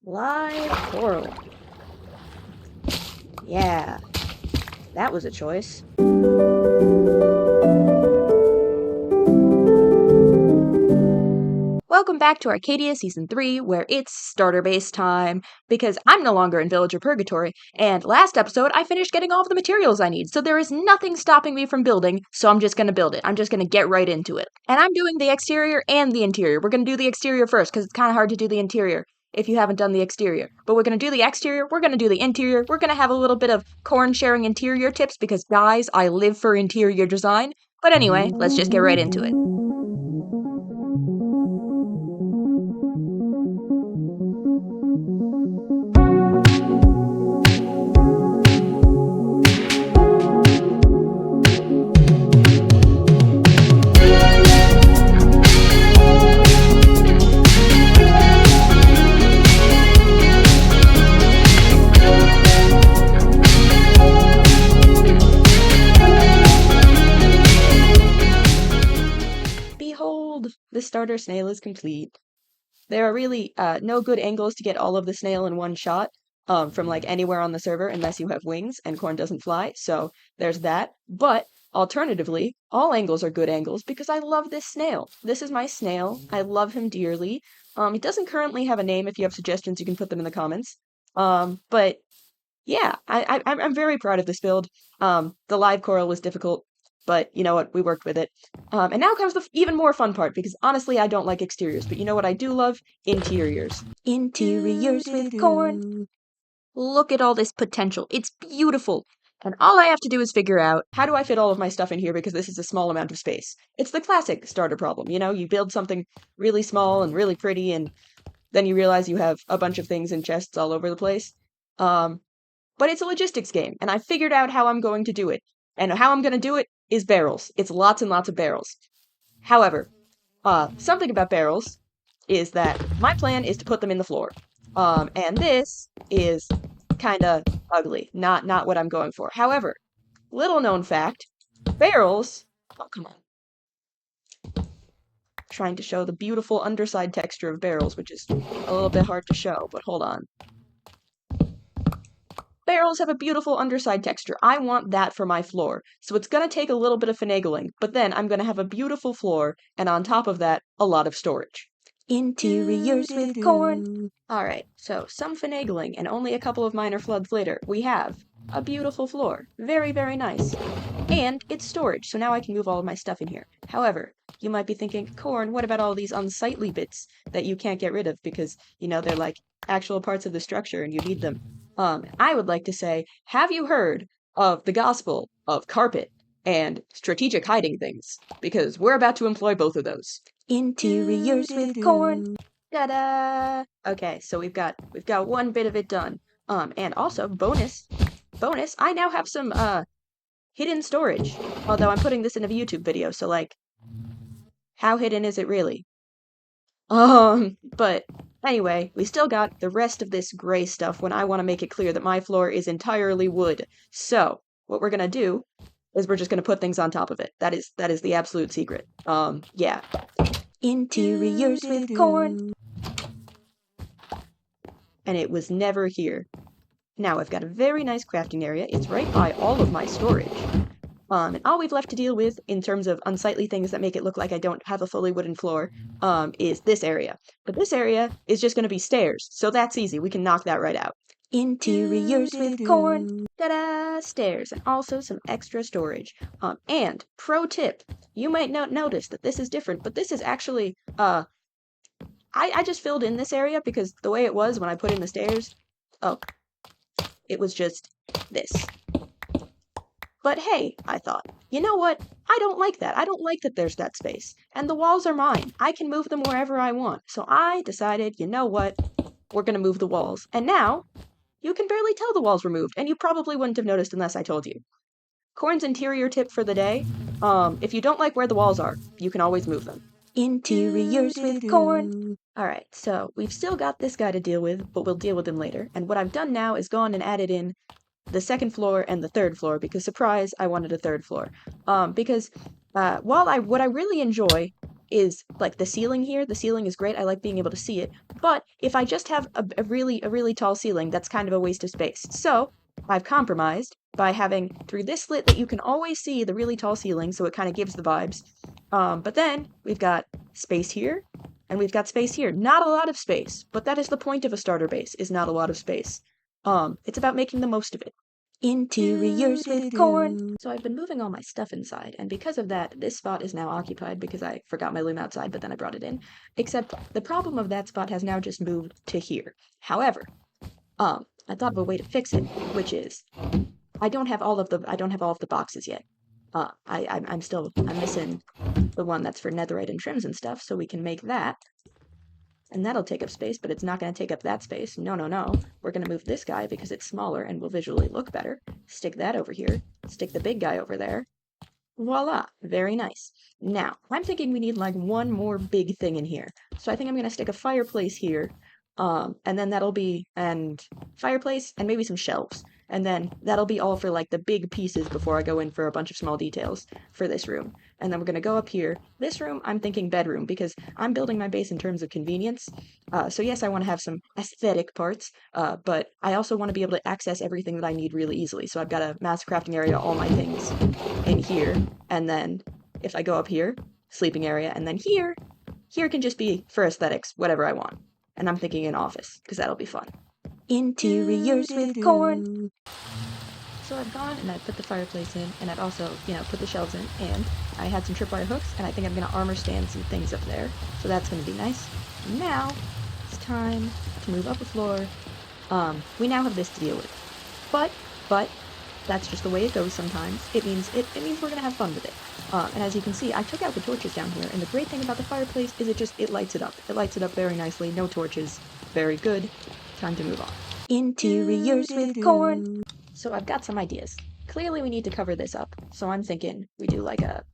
Live coral. Yeah, that was a choice. Welcome back to Arcadia Season 3, where it's starter-based time, because I'm no longer in Villager Purgatory, and last episode I finished getting all of the materials I need, so there is nothing stopping me from building, so I'm just gonna build it. I'm just gonna get right into it. And I'm doing the exterior and the interior. We're gonna do the exterior first, because it's kind of hard to do the interior if you haven't done the exterior. But we're gonna do the exterior, we're gonna do the interior, we're gonna have a little bit of Corn sharing interior tips, because guys, I live for interior design. But anyway, let's just get right into it. Behold, the starter snail is complete. There are really no good angles to get all of the snail in one shot from like anywhere on the server unless you have wings and Corn doesn't fly, so there's that. But alternatively, all angles are good angles because I love this snail. This is my snail. I love him dearly. He doesn't currently have a name. If you have suggestions, you can put them in the comments. But yeah, I'm very proud of this build. The live coral was difficult, but you know what? We worked with it. And now comes the even more fun part, because honestly, I don't like exteriors, but you know what I do love? Interiors. Interiors with Corn. Look at all this potential. It's beautiful. And all I have to do is figure out, how do I fit all of my stuff in here because this is a small amount of space? It's the classic starter problem, you know? You build something really small and really pretty, and then you realize you have a bunch of things in chests all over the place. But it's a logistics game, and I figured out how I'm going to do it. And how I'm going to do it is barrels. It's lots and lots of barrels. However, something about barrels is that my plan is to put them in the floor. And this is kind of ugly. Not what I'm going for. However, little known fact, barrels... Oh, come on. Trying to show the beautiful underside texture of barrels, which is a little bit hard to show, but hold on. Barrels have a beautiful underside texture. I want that for my floor. So it's going to take a little bit of finagling, but then I'm going to have a beautiful floor, and on top of that, a lot of storage. Interiors with Corn. Alright, so some finagling, and only a couple of minor floods later, we have a beautiful floor. Very, very nice. And it's storage, so now I can move all of my stuff in here. However, you might be thinking, Corn, what about all these unsightly bits that you can't get rid of because, you know, they're like actual parts of the structure and you need them? I would like to say, have you heard of the gospel of carpet and strategic hiding things? Because we're about to employ both of those. Interiors with Corn. Ta-da! Okay, so we've got one bit of it done. And also bonus, I now have some hidden storage. Although I'm putting this in a YouTube video, so like, how hidden is it really? But anyway, we still got the rest of this gray stuff when I want to make it clear that my floor is entirely wood. So, what we're gonna do is we're just gonna put things on top of it. That is the absolute secret. Yeah. Interiors with Corn. And it was never here. Now I've got a very nice crafting area. It's right by all of my storage. And all we've left to deal with in terms of unsightly things that make it look like I don't have a fully wooden floor, is this area. But this area is just going to be stairs, so that's easy. We can knock that right out. Interiors with Corn. Ta-da! Stairs, and also some extra storage. And, pro tip, you might not notice that this is different, but this is actually, I just filled in this area because the way it was when I put in the stairs, it was just this. But hey, I thought, you know what? I don't like that. I don't like that there's that space. And the walls are mine. I can move them wherever I want. So I decided, you know what? We're going to move the walls. And now, you can barely tell the walls were moved, and you probably wouldn't have noticed unless I told you. Corn's interior tip for the day, if you don't like where the walls are, you can always move them. Interiors with Corn. Alright, so we've still got this guy to deal with, but we'll deal with him later. And what I've done now is gone and added in the second floor and the third floor, because surprise, I wanted a third floor. Because what I really enjoy is like the ceiling here. The ceiling is great. I like being able to see it. But if I just have a really tall ceiling, that's kind of a waste of space. So I've compromised by having through this slit that you can always see the really tall ceiling, so it kind of gives the vibes. But then we've got space here, and we've got space here. Not a lot of space, but that is the point of a starter base, is not a lot of space. It's about making the most of it. Interiors with corn. So I've been moving all my stuff inside, and because of that, this spot is now occupied because I forgot my loom outside, but then I brought it in. Except the problem of that spot has now just moved to here. However, I thought of a way to fix it, which is I don't have all of the boxes yet. I'm missing the one that's for netherite and trims and stuff, so we can make that. And that'll take up space, but it's not going to take up that space. No, no, no. We're going to move this guy because it's smaller and will visually look better. Stick that over here. Stick the big guy over there. Voila! Very nice. Now, I'm thinking we need like one more big thing in here. So I think I'm going to stick a fireplace here. And then that'll be, and fireplace, and maybe some shelves. And then that'll be all for like the big pieces before I go in for a bunch of small details for this room. And then we're going to go up here. This room, I'm thinking bedroom, because I'm building my base in terms of convenience. So yes, I want to have some aesthetic parts, but I also want to be able to access everything that I need really easily. So I've got a massive crafting area, all my things in here. And then if I go up here, sleeping area, and then here can just be for aesthetics, whatever I want. And I'm thinking an office, because that'll be fun. Interiors with corn. So I've gone and I've put the fireplace in, and I've also, put the shelves in, and I had some tripwire hooks, and I think I'm going to armor stand some things up there. So that's going to be nice. Now, it's time to move up a floor. We now have this to deal with. But, that's just the way it goes sometimes. It means we're going to have fun with it. And as you can see, I took out the torches down here, and the great thing about the fireplace is it lights it up. It lights it up very nicely. No torches. Very good. Time to move on. Interiors with corn. So I've got some ideas. Clearly we need to cover this up. So I'm thinking we do like a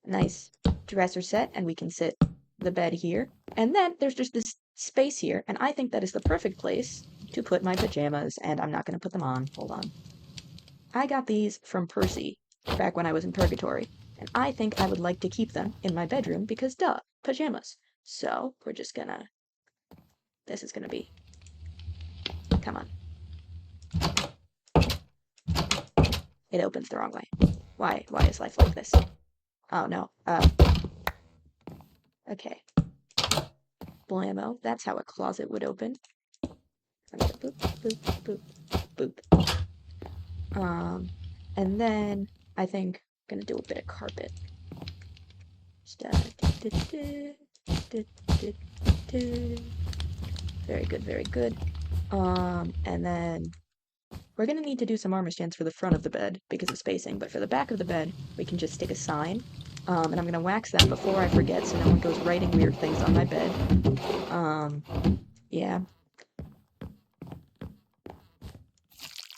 nice dresser set, and we can sit the bed here. And then there's just this space here, and I think that is the perfect place to put my pajamas, and I'm not going to put them on. Hold on. I got these from Percy back when I was in Purgatory, and I think I would like to keep them in my bedroom because, duh, pajamas. So we're just gonna... This is gonna be... Come on. It opens the wrong way. Why is life like this? Oh, no. Okay. Blammo. That's how a closet would open. I'm gonna boop, boop, boop, boop. And then I think I'm gonna do a bit of carpet. Very good, very good. And then we're gonna need to do some armor stands for the front of the bed because of spacing, but for the back of the bed, we can just stick a sign. And I'm gonna wax them before I forget so no one goes writing weird things on my bed. Yeah.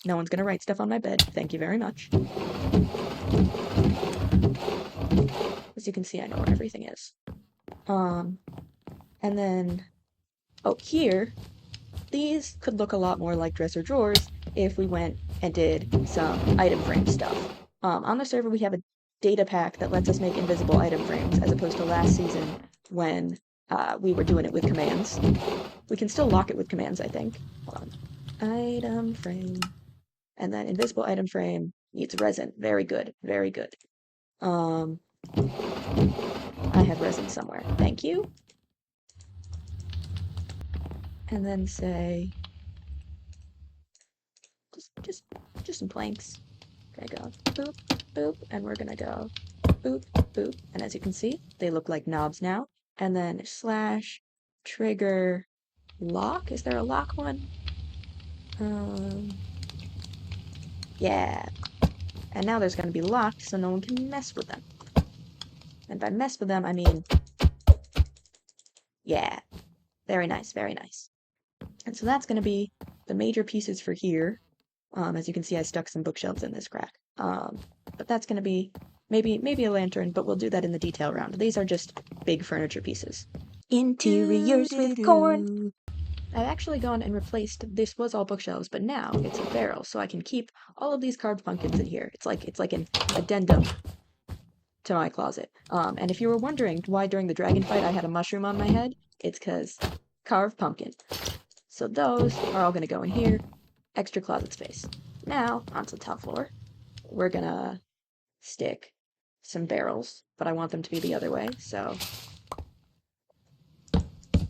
No one's gonna write stuff on my bed. Thank you very much. As you can see, I know where everything is. And then, here, these could look a lot more like dresser drawers if we went and did some item frame stuff. On the server, we have a data pack that lets us make invisible item frames, as opposed to last season when we were doing it with commands. We can still lock it with commands, I think. Hold on. Item frame. And then invisible item frame needs resin. Very good, very good. I have resin somewhere. Thank you. And then say just some planks. Gonna go boop, boop, and we're gonna go boop, boop. And as you can see, they look like knobs now. And then slash trigger lock. Is there a lock one? Yeah. And now there's gonna be locked so no one can mess with them. And by mess with them, I mean, yeah. Very nice, very nice. And so that's gonna be the major pieces for here. As you can see, I stuck some bookshelves in this crack. But that's going to be maybe a lantern, but we'll do that in the detail round. These are just big furniture pieces. Interiors with corn. I've actually gone and replaced, this was all bookshelves, but now it's a barrel, so I can keep all of these carved pumpkins in here. It's like an addendum to my closet. And if you were wondering why during the dragon fight I had a mushroom on my head, it's because carved pumpkin. So those are all gonna go in here. Extra closet space. Now, onto the top floor. We're gonna stick some barrels, but I want them to be the other way, so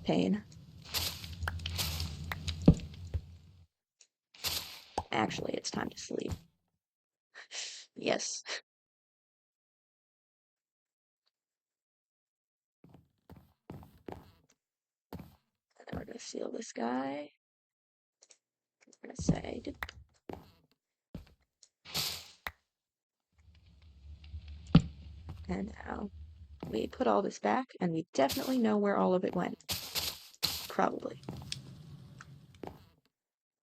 pain. Actually, it's time to sleep. Yes. And then we're gonna seal this guy. We're gonna say, and now we put all this back, and we definitely know where all of it went. Probably.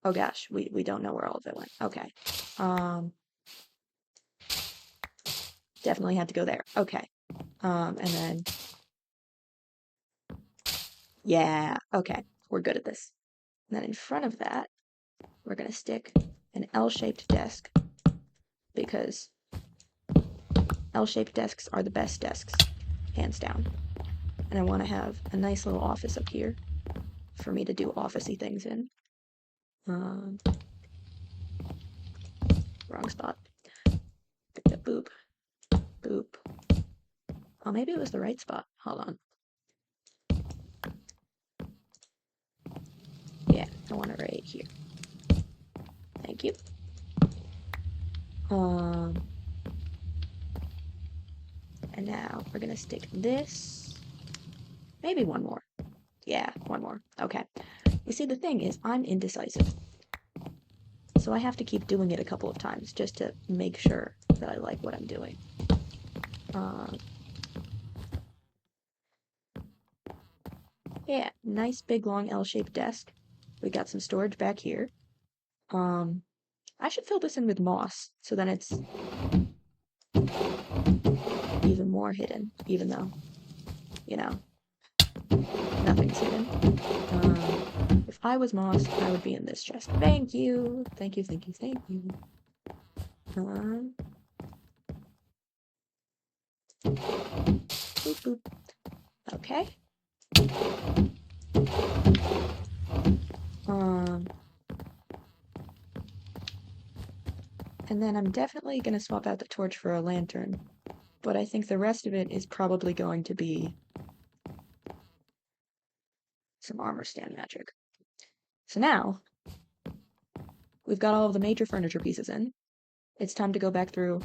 Oh gosh, we don't know where all of it went. Okay. Definitely had to go there. Okay. And then, yeah, okay, we're good at this. And then in front of that, we're gonna stick an L-shaped desk, because L-shaped desks are the best desks, hands down. And I want to have a nice little office up here for me to do office-y things in. Wrong spot. Boop. Boop. Oh, maybe it was the right spot. Hold on. Yeah, I want it right here. Thank you. And now we're gonna stick this. Maybe one more. Yeah, one more. Okay. You see, the thing is, I'm indecisive. So I have to keep doing it a couple of times just to make sure that I like what I'm doing. Yeah, nice big long L-shaped desk. We got some storage back here. I should fill this in with moss, so then it's even more hidden, even though, you know, nothing's hidden. If I was moss, I would be in this chest. Thank you! Thank you, thank you, thank you. Boop, boop. Okay. And then I'm definitely gonna swap out the torch for a lantern, but I think the rest of it is probably going to be some armor stand magic. So now, we've got all of the major furniture pieces in. It's time to go back through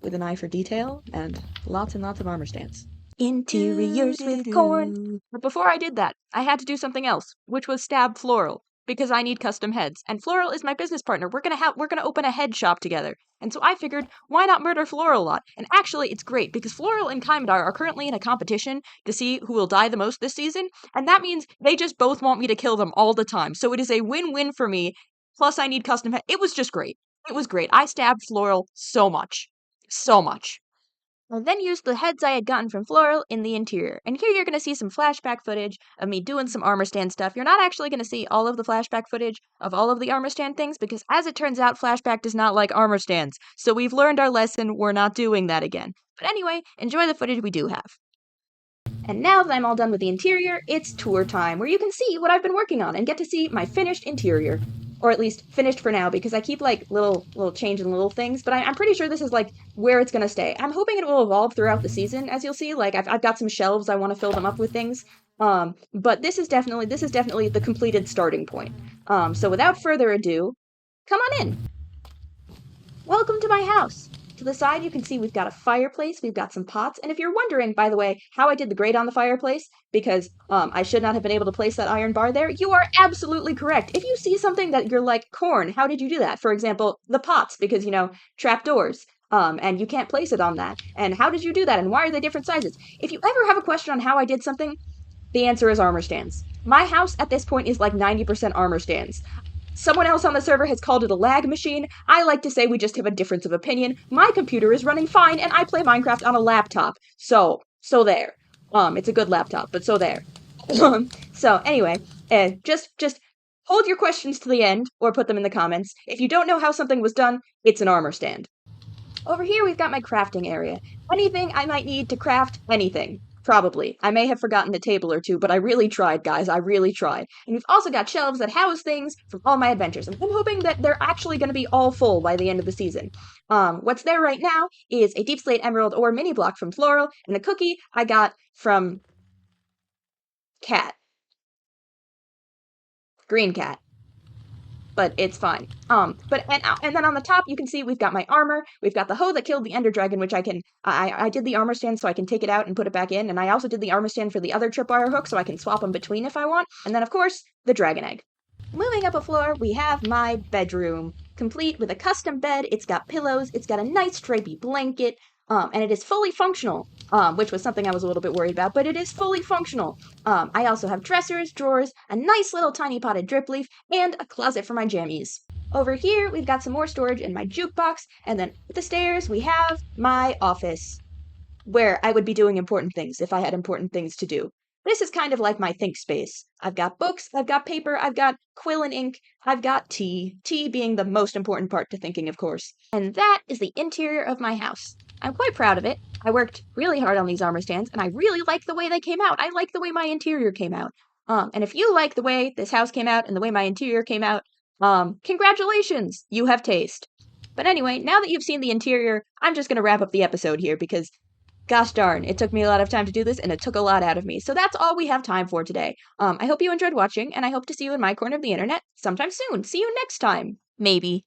with an eye for detail and lots of armor stands. Interiors with corn. But before I did that, I had to do something else, which was stab Floral, because I need custom heads. And Floral is my business partner. We're gonna open a head shop together. And so I figured, why not murder Floral a lot? And actually, it's great because Floral and Kaimdar are currently in a competition to see who will die the most this season, and that means they just both want me to kill them all the time. So it is a win-win for me. Plus, I need custom heads. It was just great. It was great. I stabbed Floral so much. So much. I then used the heads I had gotten from Floral in the interior. And here you're going to see some flashback footage of me doing some armor stand stuff. You're not actually going to see all of the flashback footage of all of the armor stand things, because as it turns out, flashback does not like armor stands. So we've learned our lesson, we're not doing that again. But anyway, enjoy the footage we do have. And now that I'm all done with the interior, it's tour time, where you can see what I've been working on and get to see my finished interior. Or at least finished for now, because I keep like little changing little things, but I'm pretty sure this is like where it's gonna stay. I'm hoping it will evolve throughout the season, as you'll see. Like I've got some shelves, I want to fill them up with things. But this is definitely the completed starting point. So without further ado, come on in. Welcome to my house. To the side, you can see we've got a fireplace, we've got some pots, and if you're wondering, by the way, how I did the grate on the fireplace, because I should not have been able to place that iron bar there, you are absolutely correct. If you see something that you're like, Corn, how did you do that? For example, the pots, because, you know, trapdoors, and you can't place it on that. And how did you do that, and why are they different sizes? If you ever have a question on how I did something, the answer is armor stands. My house at this point is like 90% armor stands. Someone else on the server has called it a lag machine. I like to say we just have a difference of opinion. My computer is running fine, and I play Minecraft on a laptop. So there. It's a good laptop, but so there. So anyway, just hold your questions to the end, or put them in the comments. If you don't know how something was done, it's an armor stand. Over here, we've got my crafting area. Anything I might need to craft anything. Probably. I may have forgotten a table or two, but I really tried, guys. I really tried. And we've also got shelves that house things from all my adventures. And I'm hoping that they're actually going to be all full by the end of the season. What's there right now is a deep slate emerald ore mini block from Floral and a cookie I got from Cat. Green Cat. But it's fine. And then on the top you can see we've got my armor. We've got the hoe that killed the ender dragon, which I did the armor stand so I can take it out and put it back in, and I also did the armor stand for the other tripwire hook so I can swap them between if I want. And then of course the dragon egg. Moving up a floor, we have my bedroom, complete with a custom bed. It's got pillows. It's got a nice stripy blanket. And it is fully functional, which was something I was a little bit worried about, but it is fully functional. I also have dressers, drawers, a nice little tiny potted drip leaf, and a closet for my jammies. Over here, we've got some more storage in my jukebox, and then up the stairs, we have my office, where I would be doing important things if I had important things to do. This is kind of like my think space. I've got books, I've got paper, I've got quill and ink, I've got tea being the most important part to thinking, of course. And that is the interior of my house. I'm quite proud of it. I worked really hard on these armor stands, and I really like the way they came out. I like the way my interior came out. And if you like the way this house came out and the way my interior came out, congratulations! You have taste. But anyway, now that you've seen the interior, I'm just gonna wrap up the episode here because gosh darn, it took me a lot of time to do this, and it took a lot out of me. So that's all we have time for today. I hope you enjoyed watching, and I hope to see you in my corner of the internet sometime soon. See you next time. Maybe.